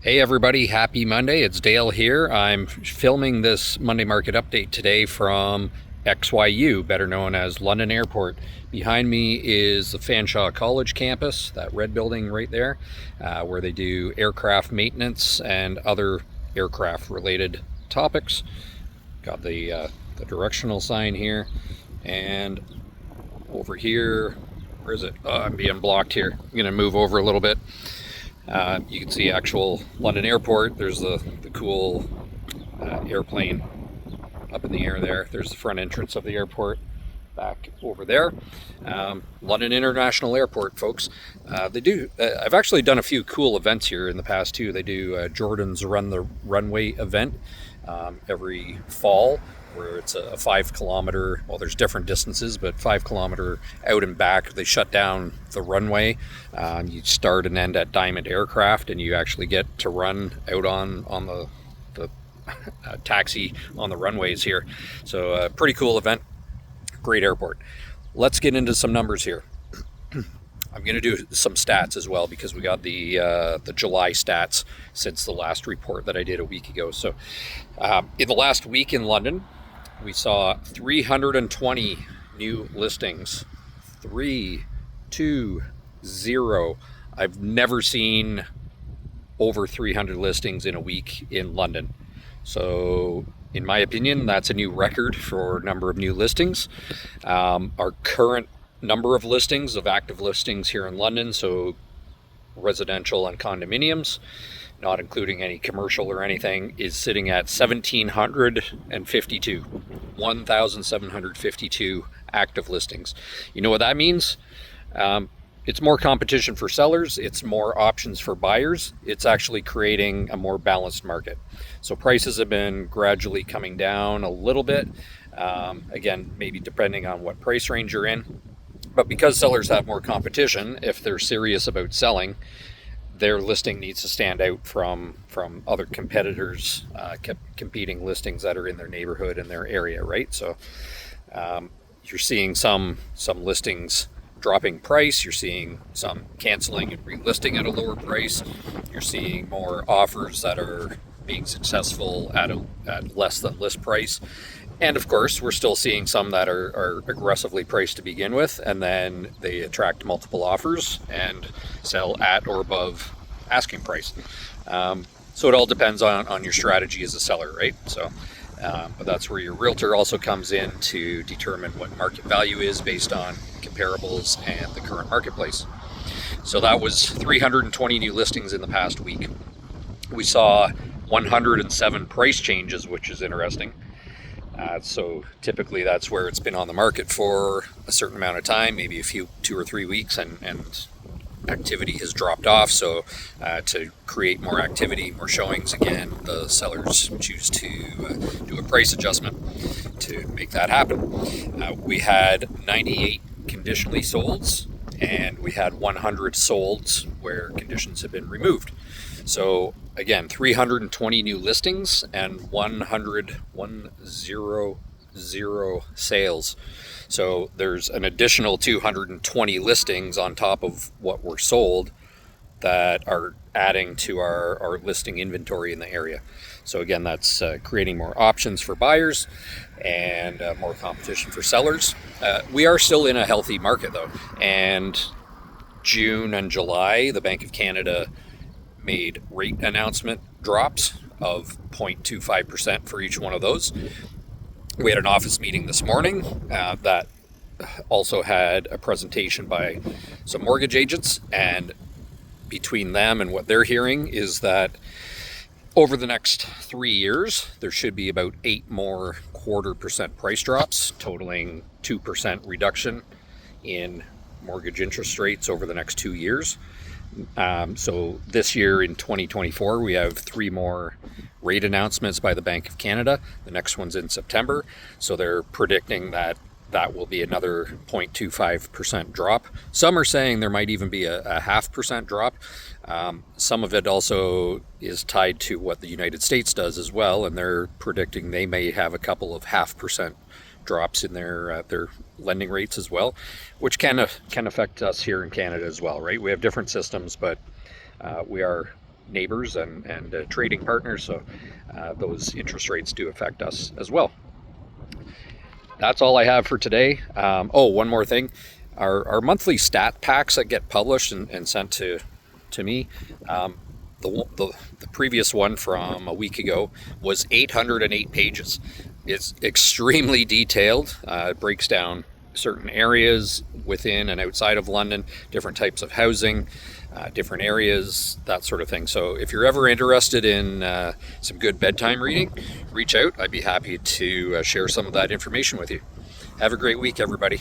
Hey everybody, happy Monday. It's Dale here. I'm filming this Monday market update today from XYU, better known as London Airport. Behind me is the Fanshawe College campus, that red building right there, where they do aircraft maintenance and other aircraft related topics. Got the directional sign here, and over here, where is it? Oh, I'm being blocked here. I'm going to move over a little bit. You can see actual London Airport. There's the cool airplane up in the air there. There's the front entrance of the airport back over there. London International Airport, folks. I've actually done a few cool events here in the past too. They do Jordan's Run the Runway event every fall, where it's a 5 kilometer, well, there's different distances, but 5 kilometer out and back. They shut down the runway. You start and end at Diamond Aircraft, and you actually get to run out on the taxi on the runways here. So pretty cool event. Great airport. Let's get into some numbers here. I'm going to do some stats as well, because we got the July stats since the last report that I did a week ago. So in the last week in London, we saw 320 new listings. 320. I've never seen over 300 listings in a week in London. So in my opinion, that's a new record for number of new listings. Our current number of listings, of active listings here in London, so residential and condominiums, not including any commercial or anything, is sitting at 1,752 active listings. You know what that means? It's more competition for sellers, it's more options for buyers. It's actually creating a more balanced market. So prices have been gradually coming down a little bit, again, maybe depending on what price range you're in. But because sellers have more competition, if they're serious about selling, their listing needs to stand out from other competitors, competing listings that are in their neighborhood and their area, right? So you're seeing some listings dropping price, you're seeing some canceling and relisting at a lower price, you're seeing more offers that are being successful at less than list price. And of course, we're still seeing some that are aggressively priced to begin with, and then they attract multiple offers and sell at or above asking price. So it all depends on your strategy as a seller, right? So, but that's where your realtor also comes in to determine what market value is based on comparables and the current marketplace. So that was 320 new listings in the past week. We saw 107 price changes, which is interesting. So typically that's where it's been on the market for a certain amount of time, maybe a few 2 or 3 weeks, and activity has dropped off. So to create more activity, more showings, again, the sellers choose to do a price adjustment to make that happen. We had 98 conditionally solds, and we had 100 solds where conditions have been removed. So again, 320 new listings and 100 sales. So there's an additional 220 listings on top of what were sold that are adding to our listing inventory in the area. So again, that's creating more options for buyers and more competition for sellers. We are still in a healthy market though, and June and July, the Bank of Canada made rate announcement drops of 0.25% for each one of those. We had an office meeting this morning that also had a presentation by some mortgage agents, and between them and what they're hearing is that over the next 3 years, there should be about 8 more 0.25% price drops, totaling 2% reduction in mortgage interest rates over the next 2 years. So this year in 2024, we have 3 more rate announcements by the Bank of Canada. The next one's in September. So they're predicting that will be another 0.25% drop. Some are saying there might even be a 0.5% drop. Some of it also is tied to what the United States does as well, and they're predicting they may have a couple of 0.5% drops in their lending rates as well, which can affect us here in Canada as well, right? We have different systems, but we are neighbors and trading partners. So those interest rates do affect us as well. That's all I have for today. Oh, one more thing. Our monthly stat packs that get published and sent to me, the previous one from a week ago was 808 pages. It's extremely detailed. It breaks down certain areas within and outside of London, different types of housing, different areas, that sort of thing. So if you're ever interested in some good bedtime reading, reach out. I'd be happy to share some of that information with you. Have a great week, everybody.